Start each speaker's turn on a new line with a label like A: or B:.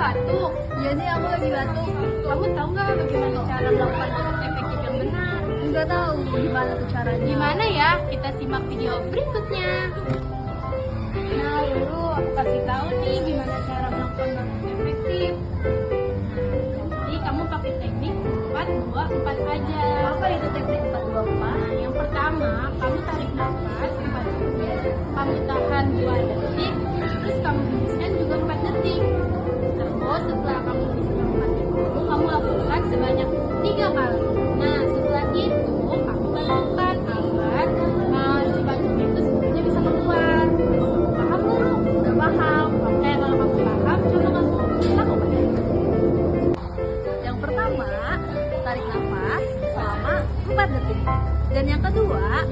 A: batuk?
B: Iya nih, aku lagi batuk.
A: Kamu tahu nggak bagaimana cara melakukan otot efektif yang benar?
B: Nggak tahu gimana tuh caranya.
A: Gimana ya? Kita simak video berikutnya. Nah, dulu aku kasih tahu nih gimana cara melakukan otot efektif. Jadi kamu pakai teknik 4-2-4 aja.
B: Apa itu teknik 4-2-4?
A: Nah, yang pertama, kamu tarik nafas 4 detik, kamu tahan 2 detik, terus kamu hembuskan juga 4 detik. Terus setelah kamu hembuskan 4 detik, kamu lakukan sebanyak 3 kali. Nah, setelah itu kamu lakukan agar si batuk itu sebenarnya bisa keluar. Paham belum?
B: Udah paham.
A: Oke, kalau kamu paham, coba kamu lakukan.
B: Yang pertama, tarik nafas selama 4 detik. Dan yang kedua,